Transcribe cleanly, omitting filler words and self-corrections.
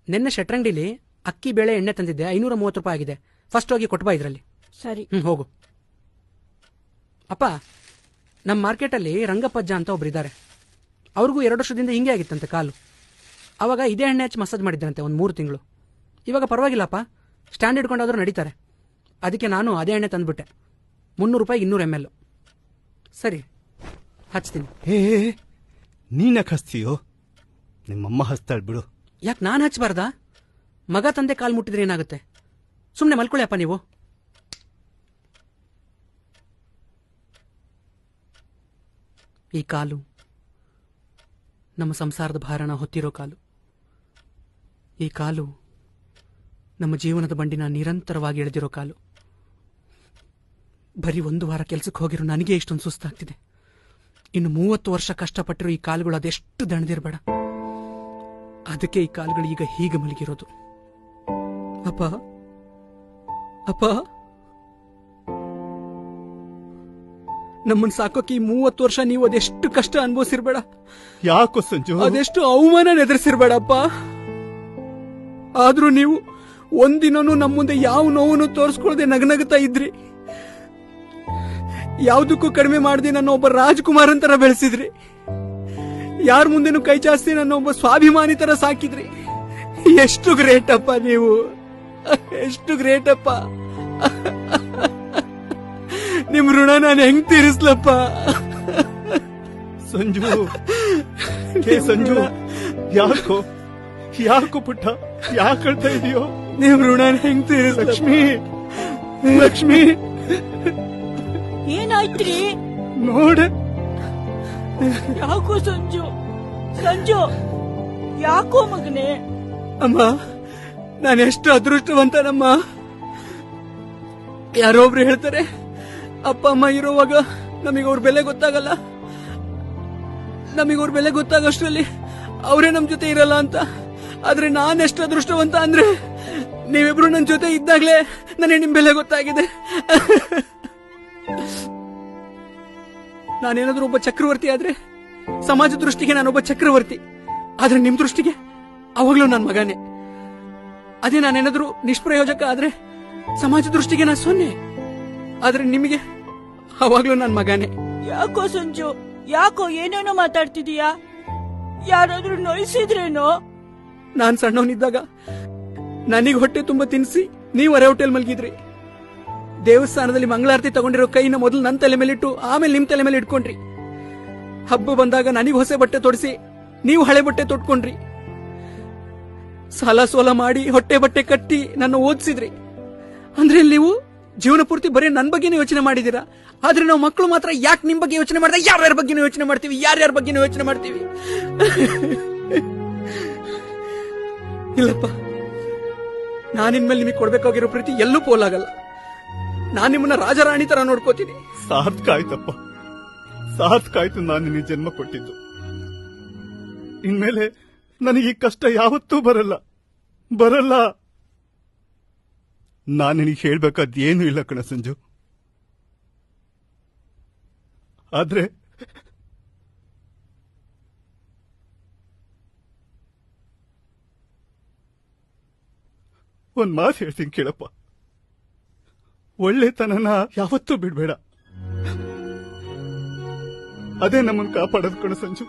ನಿನ್ನೆ ಶೆಟ್ರಂಗಡಿಲಿ ಅಕ್ಕಿ ಬೇಳೆ ಎಣ್ಣೆ ತಂದಿದ್ದೆ, 530 ರೂಪಾಯಿ ಆಗಿದೆ. ಫಸ್ಟ್ ಹೋಗಿ ಕೊಟ್ಬಾ ಇದರಲ್ಲಿ. ಸರಿ. ಹೋಗು. ಅಪ್ಪ, ನಮ್ಮ ಮಾರ್ಕೆಟಲ್ಲಿ ರಂಗಪ್ಪಜ್ಜ ಅಂತ ಒಬ್ರಿದ್ದಾರೆ. ಅವ್ರಿಗೂ 2 ವರ್ಷದಿಂದ ಹಿಂಗೆ ಆಗಿತ್ತಂತೆ ಕಾಲು. ಅವಾಗ ಇದೇ ಎಣ್ಣೆ ಹಚ್ಚಿ ಮಸಾಜ್ ಮಾಡಿದ್ದಂತೆ ಒಂದು 3 ತಿಂಗಳು. ಇವಾಗ ಪರವಾಗಿಲ್ಲಪ್ಪ, ಸ್ಟ್ಯಾಂಡ್ ಹಿಡ್ಕೊಂಡಾದ್ರೂ ನಡೀತಾರೆ. ಅದಕ್ಕೆ ನಾನು ಅದೇ ಎಣ್ಣೆ ತಂದ್ಬಿಟ್ಟೆ. 300 ರೂಪಾಯಿ 200 ml. ಸರಿ, ಹಚ್ತೀನಿ. ನೀನ್ಯಾಕೆ ಹಚ್ತೀಯೋ? ನಿಮ್ಮಮ್ಮ ಹಚ್ತಾಳ್ ಬಿಡು. ಯಾಕೆ ನಾನು ಹಚ್ಚಬಾರ್ದಾ? ಮಗ ತಂದೆ ಕಾಲು ಮುಟ್ಟಿದ್ರೆ ಏನಾಗುತ್ತೆ? ಸುಮ್ಮನೆ ಮಲ್ಕೊಳ್ಳಿಯಪ್ಪ ನೀವು. ಈ ಕಾಲು ನಮ್ಮ ಸಂಸಾರದ ಭಾರನ ಹೊತ್ತಿರೋ ಕಾಲು. ಈ ಕಾಲು ನಮ್ಮ ಜೀವನದ ಬಂಡಿನ ನಿರಂತರವಾಗಿ ಎಳೆದಿರೋ ಕಾಲು. ಬರೀ 1 ವಾರ ಕೆಲಸಕ್ಕೆ ಹೋಗಿರೋ ನನಗೆ ಇಷ್ಟೊಂದು ಸುಸ್ತಾಗ್ತಿದೆ. ಇನ್ನು 30 ವರ್ಷ ಕಷ್ಟಪಟ್ಟಿರೋ ಈ ಕಾಲುಗಳು ಅದೆಷ್ಟು ದಣದಿರಬೇಡ. ಅದಕ್ಕೆ ಈ ಕಾಲುಗಳು ಈಗ ಹೀಗೆ ಮಲಗಿರೋದು. ಅಪ್ಪ ಅಪ್ಪ, ನಮ್ಮನ್ನು ಸಾಕೋಕೆ ಈ 30 ವರ್ಷ ನೀವು ಅದೆಷ್ಟು ಕಷ್ಟ ಅನುಭವಿಸಿರ್ಬೇಡ. ಯಾಕೋ ಸಂಜು? ಅದೆಷ್ಟು ಅವಮಾನ ಎದುರಿಸಿರ್ಬೇಡಪ್ಪ. ಆದ್ರೂ ನೀವು ಒಂದಿನೂ ನಮ್ಮ ಮುಂದೆ ಯಾವ ನೋವನ್ನು ತೋರಿಸ್ಕೊಳ್ಳದೆ ನಗನಗುತ್ತಾ ಇದ್ರಿ. ಯಾವುದಕ್ಕೂ ಕಡಿಮೆ ಮಾಡದೆ ನನ್ನ ಒಬ್ಬ ರಾಜ್ಕುಮಾರ್ ಅಂತರ ಬೆಳೆಸಿದ್ರಿ. ಯಾರ ಮುಂದೆನೂ ಕೈ ಚಾಸ್ತಿ ನನ್ನ ಒಬ್ಬ ಸ್ವಾಭಿಮಾನಿ ತರ ಸಾಕಿದ್ರಿ. ಎಷ್ಟು ಗ್ರೇಟ್ ಅಪ್ಪ ನೀವು, ಎಷ್ಟು ಗ್ರೇಟ್ ಅಪ್ಪ. ನಿಮ್ ಋಣ ನಾನು ಹೆಂಗ್ ತೀರಿಸ್ಲಪ್ಪ? ಸಂಜು, ಸಂಜು, ಯಾಕೋ ಯಾಕೋ ಪುಟ್ಟ, ಯಾಕೆ ಹೇಳ್ತಾ ಇದೆಯೋ? ನಿಮ್ ಋಣ ಹೆಂಗ್ ತೀರಿಸ್? ಲಕ್ಷ್ಮಿ, ಲಕ್ಷ್ಮಿ, ಏನಾಯ್ತ್ರಿ? ನೋಡ. ಯಾಕೋ ಸಂಜು, ಸಂಜು, ಯಾಕೋ ಮಗನೇ? ಅಮ್ಮ, ನಾನು ಎಷ್ಟು ಅದೃಷ್ಟವಂತನಮ್ಮ. ಯಾರೋ ಒಬ್ರು ಹೇಳ್ತಾರೆ, ಅಪ್ಪ ಅಮ್ಮ ಇರೋವಾಗ ನಮಗೆ ಅವ್ರ ಬೆಲೆ ಗೊತ್ತಾಗಲ್ಲ, ನಮಗೆ ಅವ್ರ ಬೆಲೆ ಗೊತ್ತಾಗೋಷ್ಟ್ರಲ್ಲಿ ಅವರೇ ನಮ್ ಜೊತೆ ಇರಲ್ಲ ಅಂತ. ಆದ್ರೆ ನಾನೆಷ್ಟು ಅದೃಷ್ಟವಂತ ಅಂದ್ರೆ, ನೀವಿಬ್ರು ನನ್ನ ಜೊತೆ ಇದ್ದಾಗ್ಲೇ ನನಗೆ ನಿಮ್ ಬೆಲೆ ಗೊತ್ತಾಗಿದೆ. ನಾನೇನಾದ್ರೂ ಒಬ್ಬ ಚಕ್ರವರ್ತಿ ಆದ್ರೆ ಸಮಾಜ ದೃಷ್ಟಿಗೆ ನಾನೊಬ್ಬ ಚಕ್ರವರ್ತಿ, ಆದ್ರೆ ನಿಮ್ ದೃಷ್ಟಿಗೆ ಅವಾಗ್ಲೂ ನನ್ನ ಮಗನೇ. ಅದೇ ನಾನೇನಾದ್ರೂ ನಿಷ್ಪ್ರಯೋಜಕ ಆದ್ರೆ ಸಮಾಜ ದೃಷ್ಟಿಗೆ ನಾ 0, ಆದ್ರೆ ನಿಮಗೆ ಅವಾಗ್ಲೂ ನನ್ನ ಮಗನೇ. ಯಾಕೋ ಸಂಜು, ಯಾಕೋ ಏನೇನೋ ಮಾತಾಡ್ತಿದೀಯಾ? ಯಾರಾದ್ರೂ ನೋಯಿಸಿದ್ರೇನೋ? ನಾನ್ ಸಣ್ಣವನಿದ್ದಾಗ ನನಗ್ ಹೊಟ್ಟೆ ತುಂಬಾ ತಿನ್ಸಿ ನೀವು ಅರೆ ಹೋಟೆಲ್ ಮಲ್ಗಿದ್ರಿ. ದೇವಸ್ಥಾನದಲ್ಲಿ ಮಂಗಳಾರತಿ ತಗೊಂಡಿರೋ ಕೈನ ಮೊದಲು ನನ್ನ ತಲೆ ಮೇಲಿಟ್ಟು ಆಮೇಲೆ ನಿಮ್ ತಲೆ ಮೇಲೆ ಇಟ್ಕೊಂಡ್ರಿ. ಹಬ್ಬ ಬಂದಾಗ ನನಗ್ ಹೊಸ ಬಟ್ಟೆ ತೊಡಿಸಿ ನೀವು ಹಳೆ ಬಟ್ಟೆ ತೊಟ್ಕೊಂಡ್ರಿ. ಸಾಲ ಸೋಲ ಮಾಡಿ ಹೊಟ್ಟೆ ಬಟ್ಟೆ ಕಟ್ಟಿ ನನ್ನ ಓದಿಸಿದ್ರಿ. ಅಂದ್ರೆ ನೀವು ಜೀವನ ಪೂರ್ತಿ ಬರೀ ನನ್ನ ಬಗ್ಗೆನೇ ಯೋಚನೆ ಮಾಡಿದೀರಾ. ಆದ್ರೆ ನಾವು ಮಕ್ಕಳು ಮಾತ್ರ ಯಾಕೆ ನಿಮ್ ಬಗ್ಗೆ ಯೋಚನೆ ಮಾಡಿದ್ರೆ ಯಾರ್ಯಾರ ಬಗ್ಗೆನೂ ಯೋಚನೆ ಮಾಡ್ತೀವಿ, ಯಾರ್ಯಾರ ಬಗ್ಗೆನೂ ಯೋಚನೆ ಮಾಡ್ತೀವಿ. ಇಲ್ಲಪ್ಪ, ನಾನಿನ್ಮೇಲೆ ನಿಮಗೆ ಕೊಡ್ಬೇಕಾಗಿರೋ ಪ್ರೀತಿ ಎಲ್ಲೂ ಪೋಲಾಗಲ್ಲ. ನಾನ್ ನಿಮ್ಮನ್ನ ರಾಜರಾಣಿ ತರ ನೋಡ್ಕೋತೀನಿ. ಸಾರ್ಥಕ ಆಯ್ತಪ್ಪ, ಸಾರ್ಥಕ ಆಯ್ತು ನಾನು ನಿನಗೆ ಜನ್ಮ ಕೊಟ್ಟಿದ್ದು. ಇನ್ಮೇಲೆ ನನಗೆ ಈ ಕಷ್ಟ ಯಾವತ್ತೂ ಬರಲ್ಲ, ಬರಲ್ಲ. ನಾನು ನಿನಗೆ ಹೇಳ್ಬೇಕಾದ್ ಏನೂ ಇಲ್ಲ ಕಣ ಸಂಜು. ಆದ್ರೆ ಒಂದ್ ಮಾತು ಹೇಳ್ತೀನಿ ಕೇಳಪ್ಪ, ಒಳ್ಳೆತನನ ಯಾವತ್ತೂ ಬಿಡ್ಬೇಡ. ಅದೇ ನಮ್ಮನ್ನು ಕಾಪಾಡೋದು ಕಣ ಸಂಜು,